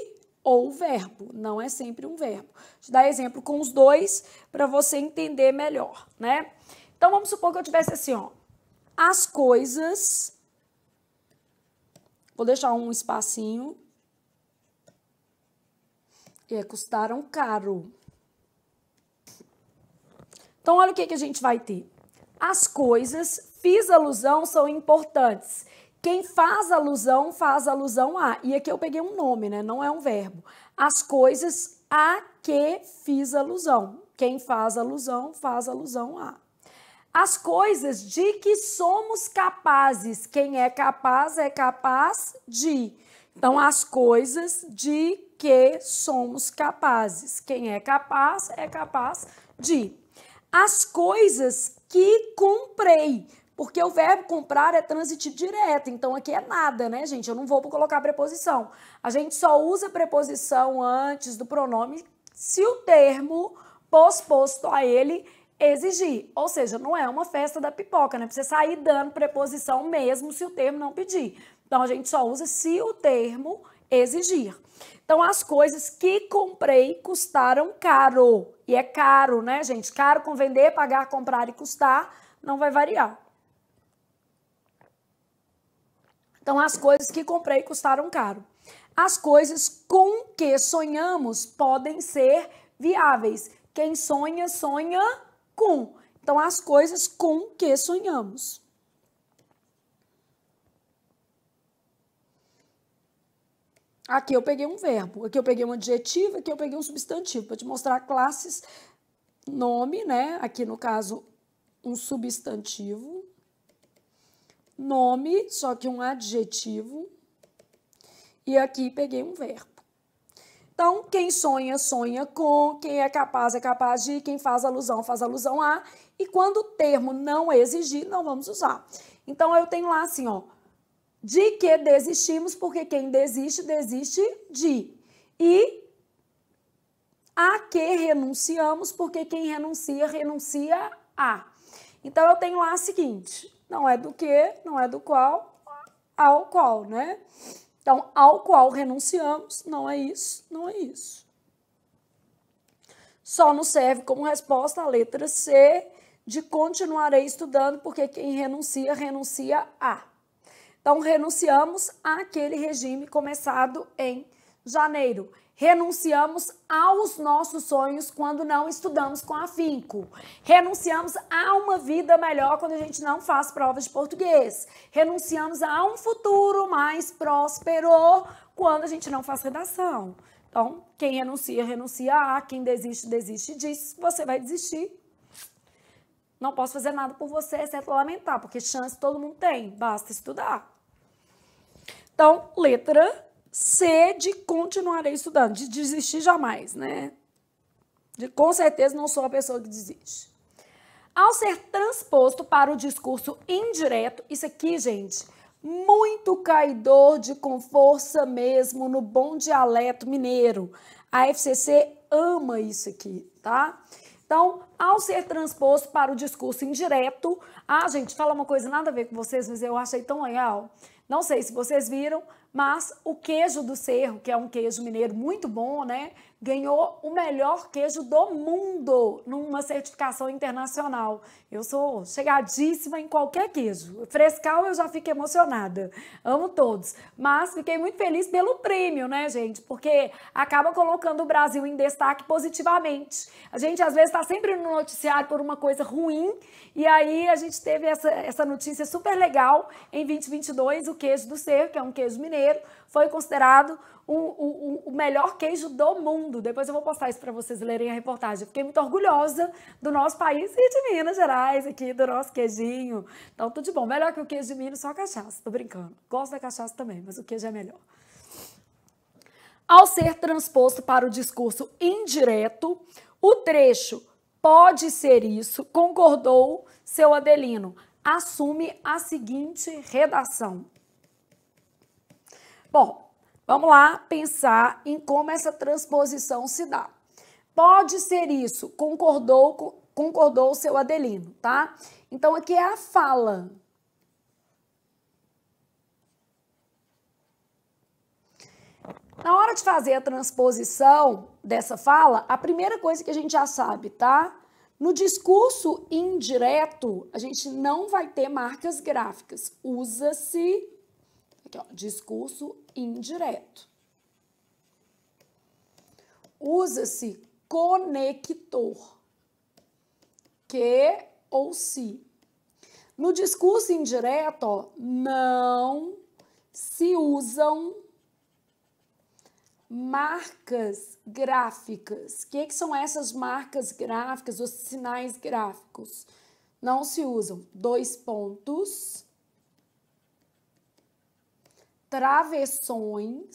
ou verbo, não é sempre um verbo. Vou te dar exemplo com os dois para você entender melhor, né? Então, vamos supor que eu tivesse assim, ó, as coisas, vou deixar um espacinho, custaram caro. Então, olha o que a gente vai ter. As coisas, fiz alusão, são importantes. Quem faz alusão a. E aqui eu peguei um nome, né? Não é um verbo. As coisas a que fiz alusão. Quem faz alusão a. As coisas de que somos capazes. Quem é capaz de. Então, as coisas de que somos capazes. Quem é capaz de. As coisas que comprei, porque o verbo comprar é transitivo direto, então aqui é nada, né, gente? Eu não vou colocar preposição. A gente só usa preposição antes do pronome se o termo posposto a ele exigir. Ou seja, não é uma festa da pipoca, né? Pra você sair dando preposição mesmo se o termo não pedir. Então, a gente só usa se o termo exigir. Então, as coisas que comprei custaram caro. E é caro, né, gente? Caro com vender, pagar, comprar e custar, não vai variar. Então, as coisas que comprei custaram caro. As coisas com que sonhamos podem ser viáveis. Quem sonha, sonha com. Então, as coisas com que sonhamos. Aqui eu peguei um verbo, aqui eu peguei um adjetivo, aqui eu peguei um substantivo, para te mostrar classes, nome, né? Aqui no caso, um substantivo, nome, só que um adjetivo, e aqui peguei um verbo. Então, quem sonha, sonha com, quem é capaz de, quem faz alusão a, e quando o termo não exigir, não vamos usar. Então, eu tenho lá assim, ó, de que desistimos, porque quem desiste, desiste de. E a que renunciamos, porque quem renuncia, renuncia a. Então, eu tenho lá o seguinte, não é do que, não é do qual, ao qual, né? Então, ao qual renunciamos, não é isso, não é isso. Só nos serve como resposta a letra C de continuarei estudando, porque quem renuncia, renuncia a. Então, renunciamos àquele regime começado em janeiro. Renunciamos aos nossos sonhos quando não estudamos com afinco. Renunciamos a uma vida melhor quando a gente não faz provas de português. Renunciamos a um futuro mais próspero quando a gente não faz redação. Então, quem renuncia, renuncia a, quem desiste, desiste disso, você vai desistir. Não posso fazer nada por você, exceto lamentar, porque chance todo mundo tem, basta estudar. Então, letra C de continuarei estudando, de desistir jamais, né? Com certeza não sou a pessoa que desiste. Ao ser transposto para o discurso indireto, isso aqui, gente, muito caidor de com força mesmo no bom dialeto mineiro. A FCC ama isso aqui, tá? Então, ao ser transposto para o discurso indireto, gente, fala uma coisa nada a ver com vocês, mas eu achei tão legal. Não sei se vocês viram, mas o queijo do Cerro, que é um queijo mineiro muito bom, né? Ganhou o melhor queijo do mundo numa certificação internacional. Eu sou chegadíssima em qualquer queijo. Frescal eu já fico emocionada. Amo todos. Mas fiquei muito feliz pelo prêmio, né, gente? Porque acaba colocando o Brasil em destaque positivamente. A gente, às vezes, está sempre no noticiário por uma coisa ruim e aí a gente teve essa notícia super legal. Em 2022, o queijo do Cerro, que é um queijo mineiro, foi considerado o melhor queijo do mundo. Depois eu vou postar isso para vocês lerem a reportagem. Eu fiquei muito orgulhosa do nosso país e de Minas Gerais, aqui, do nosso queijinho. Então, tudo de bom. Melhor que o queijo de Minas, só a cachaça. Tô brincando. Gosto da cachaça também, mas o queijo é melhor. Ao ser transposto para o discurso indireto, o trecho pode ser isso, concordou seu Adelino. Assume a seguinte redação. Bom, vamos lá pensar em como essa transposição se dá. Pode ser isso, concordou o seu Adelino, tá? Então, aqui é a fala. Na hora de fazer a transposição dessa fala, a primeira coisa que a gente já sabe, tá? No discurso indireto, a gente não vai ter marcas gráficas. Usa-se, aqui ó, discurso indireto. Usa-se conector, que ou se. No discurso indireto, ó, não se usam marcas gráficas. O que são essas marcas gráficas, os sinais gráficos? Não se usam dois pontos, travessões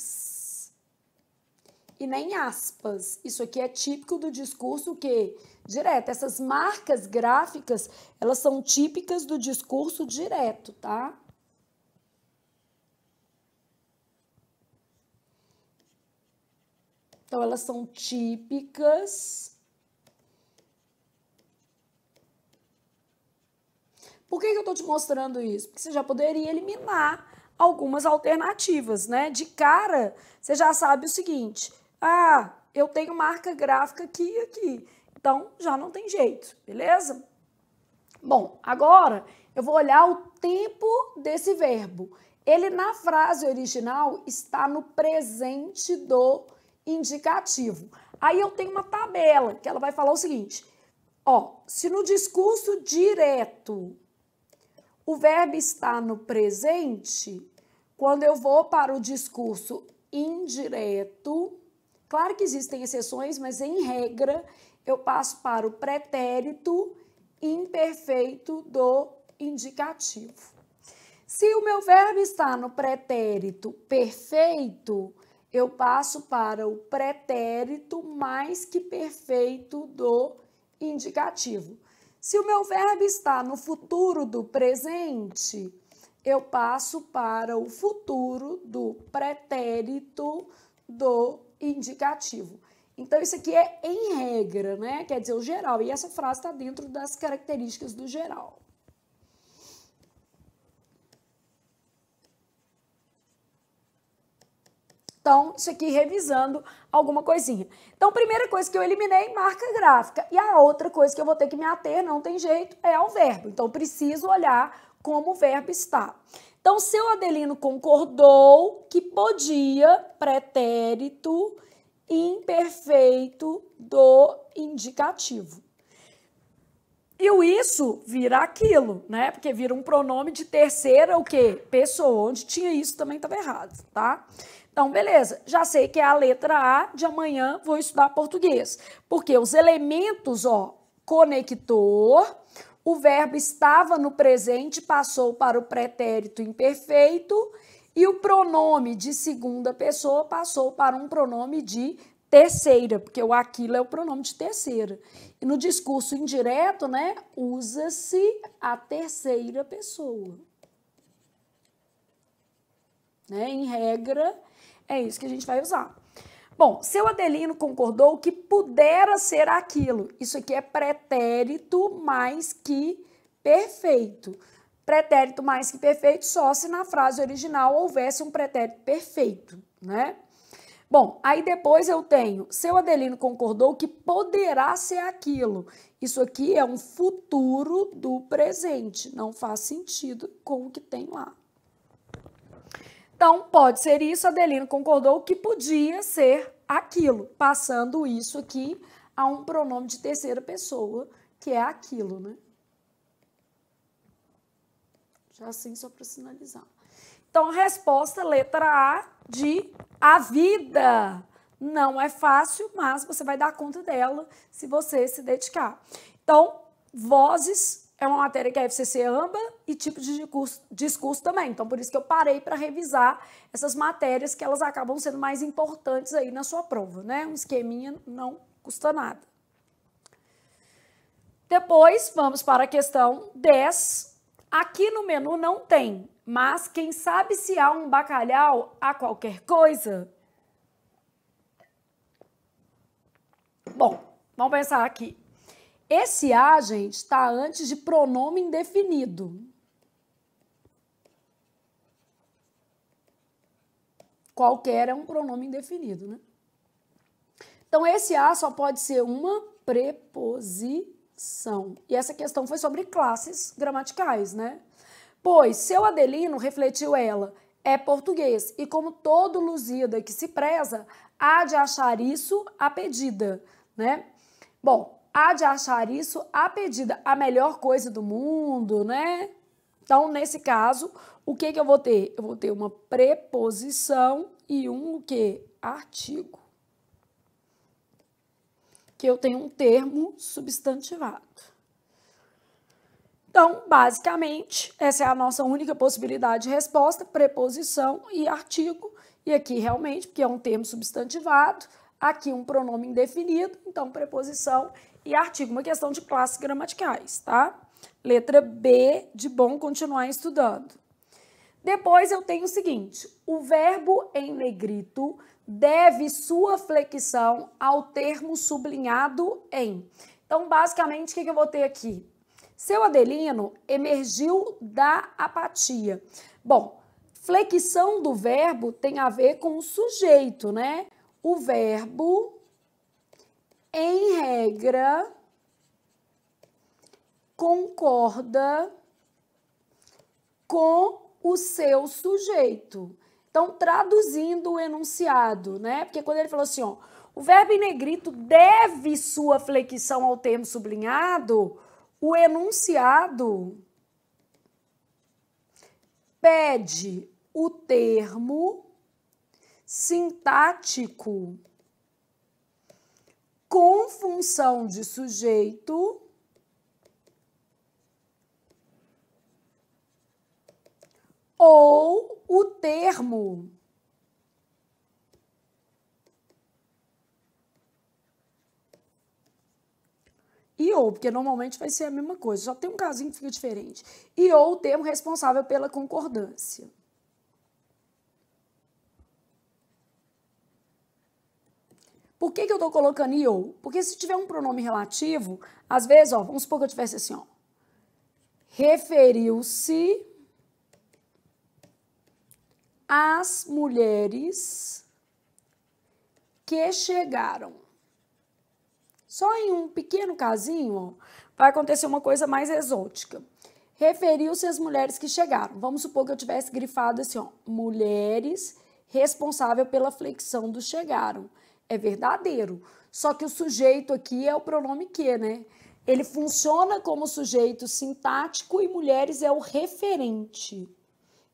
e nem aspas. Isso aqui é típico do discurso que direto. Essas marcas gráficas, elas são típicas do discurso direto, tá? Então, elas são típicas. Por que eu estou te mostrando isso? Porque você já poderia eliminar algumas alternativas, né? De cara, você já sabe o seguinte. Eu tenho marca gráfica aqui e aqui. Então, já não tem jeito, beleza? Bom, agora eu vou olhar o tempo desse verbo. Ele, na frase original, está no presente do indicativo. Aí eu tenho uma tabela que ela vai falar o seguinte, ó, se no discurso direto o verbo está no presente, quando eu vou para o discurso indireto, claro que existem exceções, mas em regra eu passo para o pretérito imperfeito do indicativo. Se o meu verbo está no pretérito perfeito, eu passo para o pretérito mais que perfeito do indicativo. Se o meu verbo está no futuro do presente, eu passo para o futuro do pretérito do indicativo. Então, isso aqui é em regra, né? Quer dizer, o geral. E essa frase está dentro das características do geral. Então, isso aqui revisando alguma coisinha. Então, primeira coisa que eu eliminei, marca gráfica. E a outra coisa que eu vou ter que me ater, não tem jeito, é ao verbo. Então, eu preciso olhar como o verbo está. Então, seu Adelino concordou que podia pretérito imperfeito do indicativo. E o isso vira aquilo, né? Porque vira um pronome de terceira, o quê? Pessoa. Onde tinha isso também estava errado, tá? Então, beleza, já sei que é a letra A, de amanhã vou estudar português. Porque os elementos, ó, conector, o verbo estava no presente, passou para o pretérito imperfeito e o pronome de segunda pessoa passou para um pronome de terceira, porque o aquilo é o pronome de terceira. E no discurso indireto, né, usa-se a terceira pessoa. Né? Em regra, é isso que a gente vai usar. Bom, seu Adelino concordou que pudera ser aquilo. Isso aqui é pretérito mais que perfeito. Pretérito mais que perfeito só se na frase original houvesse um pretérito perfeito, né? Bom, aí depois eu tenho, seu Adelino concordou que poderá ser aquilo. Isso aqui é um futuro do presente, não faz sentido com o que tem lá. Então, pode ser isso, Adelino concordou que podia ser aquilo, passando isso aqui a um pronome de terceira pessoa, que é aquilo, né? Já assim, só para sinalizar. Então, a resposta, letra A, de a vida. Não é fácil, mas você vai dar conta dela se você se dedicar. Então, vozes é uma matéria que a FCC ama e tipo de discurso também. Então, por isso que eu parei para revisar essas matérias que elas acabam sendo mais importantes aí na sua prova, né? Um esqueminha não custa nada. Depois, vamos para a questão 10. Aqui no menu não tem, mas quem sabe se há um bacalhau a qualquer coisa? Bom, vamos pensar aqui. Esse a, gente, está antes de pronome indefinido. Qualquer é um pronome indefinido, né? Então, esse a só pode ser uma preposição. E essa questão foi sobre classes gramaticais, né? Pois seu Adelino, refletiu ela, é português. E como todo Lusíada que se preza, há de achar isso a pedida, né? Bom, há de achar isso a pedida, a melhor coisa do mundo, né? Então, nesse caso, o que eu vou ter? Eu vou ter uma preposição e um o quê? Artigo. Que eu tenho um termo substantivado. Então, basicamente, essa é a nossa única possibilidade de resposta, preposição e artigo. E aqui, realmente, porque é um termo substantivado, aqui um pronome indefinido, então preposição e artigo, uma questão de classes gramaticais, tá? Letra B, de bom continuar estudando. Depois eu tenho o seguinte, o verbo em negrito deve sua flexão ao termo sublinhado em. Então, basicamente, o que eu vou ter aqui? Seu Adelino emergiu da apatia. Bom, flexão do verbo tem a ver com o sujeito, né? O verbo, em regra, concorda com o seu sujeito. Então, traduzindo o enunciado, né? Porque quando ele falou assim, ó, o verbo em negrito deve sua flexão ao termo sublinhado, o enunciado pede o termo sintático com função de sujeito ou o termo e ou, porque normalmente vai ser a mesma coisa, só tem um casinho que fica diferente. E ou o termo responsável pela concordância. Por que eu estou colocando e ou? Porque se tiver um pronome relativo, às vezes, ó, vamos supor que eu tivesse assim, ó, referiu-se às mulheres que chegaram. Só em um pequeno casinho, ó, vai acontecer uma coisa mais exótica. Referiu-se às mulheres que chegaram. Vamos supor que eu tivesse grifado assim, ó, mulheres responsável pela flexão do chegaram. É verdadeiro. Só que o sujeito aqui é o pronome que, né? Ele funciona como sujeito sintático e mulheres é o referente.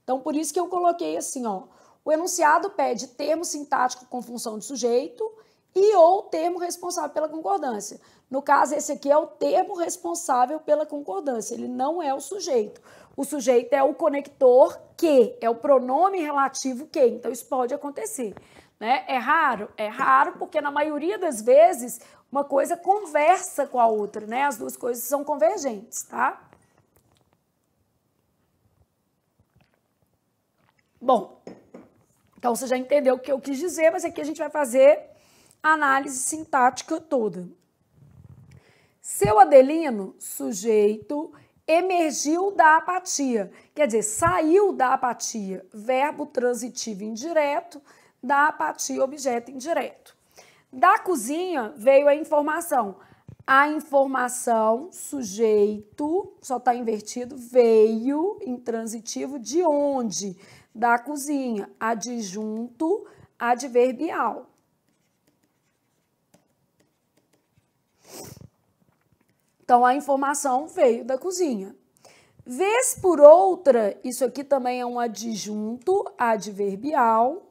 Então, por isso que eu coloquei assim, ó, O enunciado pede termo sintático com função de sujeito e ou termo responsável pela concordância. No caso, esse aqui é o termo responsável pela concordância, ele não é o sujeito. O sujeito é o conector que, é o pronome relativo que, então isso pode acontecer. Né? É raro? É raro porque na maioria das vezes uma coisa conversa com a outra, né? As duas coisas são convergentes, tá? Bom, então você já entendeu o que eu quis dizer, mas aqui a gente vai fazer a análise sintática toda. Seu Adelino, sujeito, emergiu da apatia, quer dizer, saiu da apatia, verbo transitivo indireto, da apatia, objeto indireto. Da cozinha veio a informação. A informação, sujeito, só está invertido, veio intransitivo de onde? Da cozinha, adjunto adverbial. Então, a informação veio da cozinha. Vez por outra, isso aqui também é um adjunto adverbial.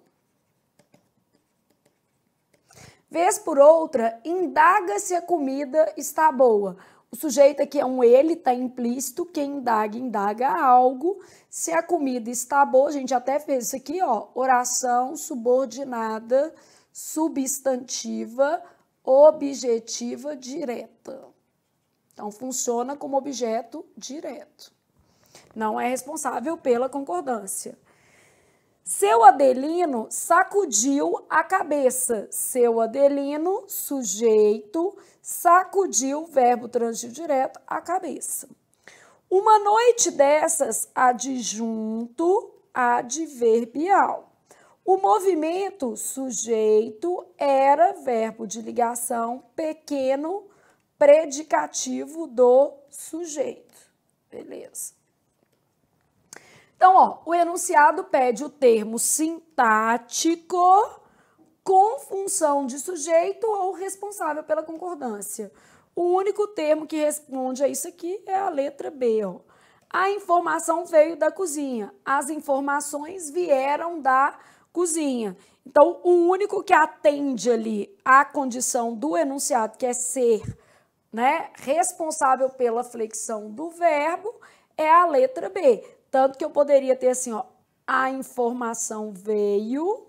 Vez por outra, indaga se a comida está boa. O sujeito aqui é um ele, está implícito. Quem indaga, indaga algo. Se a comida está boa, a gente até fez isso aqui, ó. Oração subordinada, substantiva, objetiva, direta. Então, funciona como objeto direto. Não é responsável pela concordância. Seu Adelino sacudiu a cabeça. Seu Adelino, sujeito, sacudiu, verbo transitivo direto, a cabeça. Uma noite dessas, adjunto adverbial. O movimento, sujeito, era verbo de ligação, pequeno, predicativo do sujeito. Beleza. Então, ó, o enunciado pede o termo sintático com função de sujeito ou responsável pela concordância. O único termo que responde a isso aqui é a letra B, ó. A informação veio da cozinha. As informações vieram da cozinha. Então, o único que atende ali à condição do enunciado, que é ser, né, responsável pela flexão do verbo, é a letra B. Tanto que eu poderia ter assim, ó, a informação veio.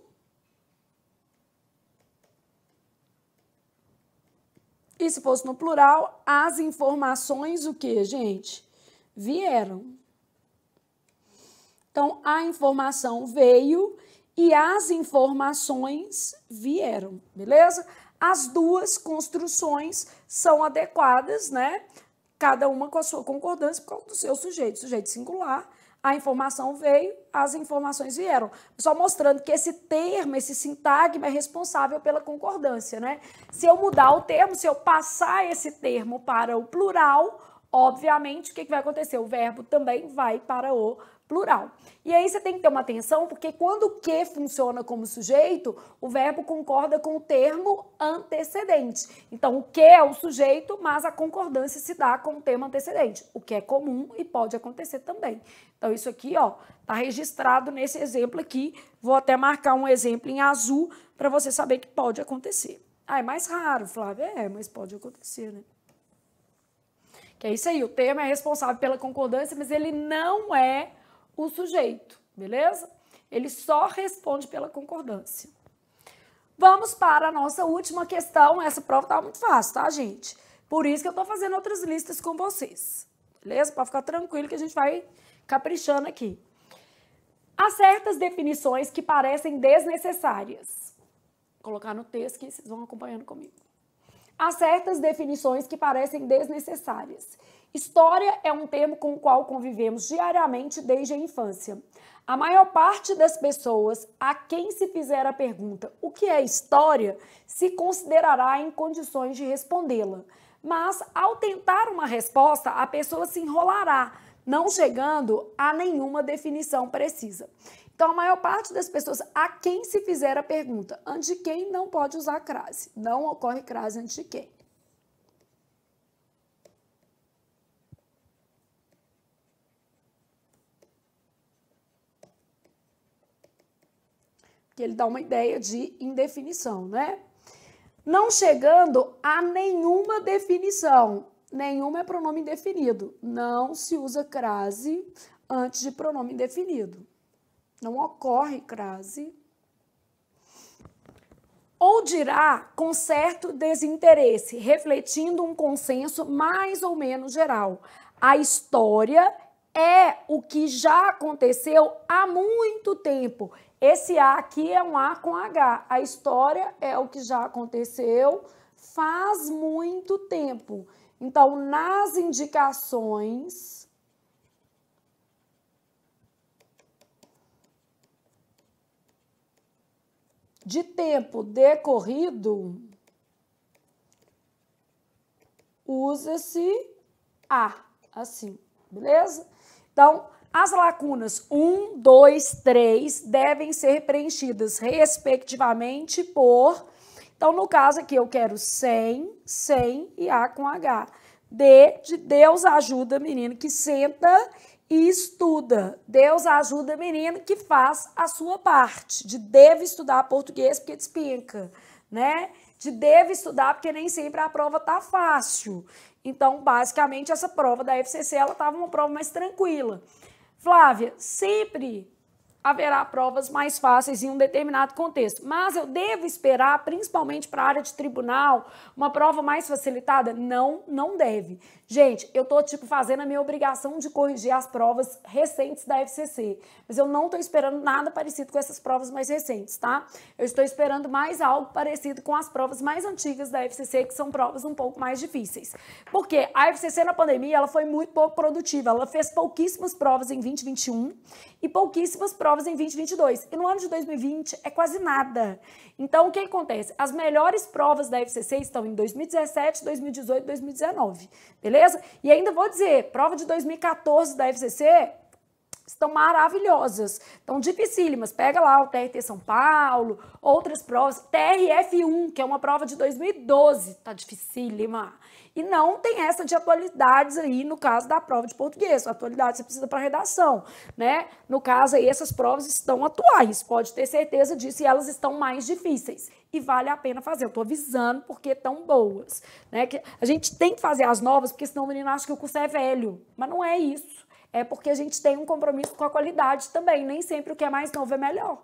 E se fosse no plural, as informações o quê, gente? Vieram. Então, a informação veio e as informações vieram, beleza? As duas construções são adequadas, né? Cada uma com a sua concordância por causa do seu sujeito. Sujeito singular, a informação veio, as informações vieram. Só mostrando que esse termo, esse sintagma é responsável pela concordância, né? Se eu mudar o termo, se eu passar esse termo para o plural, obviamente, o que vai acontecer? O verbo também vai para o plural. E aí você tem que ter uma atenção, porque quando o que funciona como sujeito, o verbo concorda com o termo antecedente. Então, o que é o sujeito, mas a concordância se dá com o termo antecedente, o que é comum e pode acontecer também. Então, isso aqui, ó, tá registrado nesse exemplo aqui. Vou até marcar um exemplo em azul para você saber que pode acontecer. Ah, é mais raro, Flávia? É, mas pode acontecer, né? Que é isso aí, o termo é responsável pela concordância, mas ele não é o sujeito, beleza? Ele só responde pela concordância. Vamos para a nossa última questão. Essa prova tá muito fácil, tá, gente? Por isso que eu tô fazendo outras listas com vocês, beleza? Para ficar tranquilo que a gente vai caprichando aqui. Há certas definições que parecem desnecessárias. Vou colocar no texto que vocês vão acompanhando comigo. Há certas definições que parecem desnecessárias. História é um termo com o qual convivemos diariamente desde a infância. A maior parte das pessoas a quem se fizer a pergunta o que é história se considerará em condições de respondê-la. Mas, ao tentar uma resposta, a pessoa se enrolará, não chegando a nenhuma definição precisa. Então, a maior parte das pessoas a quem se fizer a pergunta antes de quem não pode usar crase. Não ocorre crase antes de quem. que ele dá uma ideia de indefinição, né? Não chegando a nenhuma definição. Nenhuma é pronome indefinido. Não se usa crase antes de pronome indefinido. Não ocorre crase. Ou dirá com certo desinteresse, refletindo um consenso mais ou menos geral. A história é o que já aconteceu há muito tempo. Esse A aqui é um A com H. A história é o que já aconteceu faz muito tempo. Então, nas indicações de tempo decorrido, usa-se A, assim, beleza? Então, as lacunas 1, 2, 3 devem ser preenchidas respectivamente por... Então, no caso aqui, eu quero 100, 100 e A com H. D de Deus ajuda menino que senta e estuda. Deus ajuda menino que faz a sua parte. De deve estudar português porque despenca, né? De deve estudar porque nem sempre a prova tá fácil. Então, basicamente, essa prova da FCC, ela tava uma prova mais tranquila. Flávia, sempre haverá provas mais fáceis em um determinado contexto, mas eu devo esperar, principalmente para a área de tribunal, uma prova mais facilitada? Não, não deve. Gente, eu tô fazendo a minha obrigação de corrigir as provas recentes da FCC, mas eu não tô esperando nada parecido com essas provas mais recentes, tá? Eu estou esperando mais algo parecido com as provas mais antigas da FCC, que são provas um pouco mais difíceis. Porque a FCC na pandemia, ela foi muito pouco produtiva, ela fez pouquíssimas provas em 2021 e pouquíssimas provas em 2022. E no ano de 2020 é quase nada. Então, o que acontece? As melhores provas da FCC estão em 2017, 2018 e 2019, beleza? E ainda vou dizer, prova de 2014 da FCC estão maravilhosas, estão dificílimas. Pega lá o TRT São Paulo, outras provas, TRF1, que é uma prova de 2012, tá dificílima. E não tem essa de atualidades aí no caso da prova de português. A atualidade você precisa para redação, né? No caso aí, essas provas estão atuais, pode ter certeza disso, e elas estão mais difíceis. E vale a pena fazer. Eu tô avisando porque estão boas, né? Que a gente tem que fazer as novas, porque senão o menino acha que o curso é velho. Mas não é isso. É porque a gente tem um compromisso com a qualidade também. Nem sempre o que é mais novo é melhor.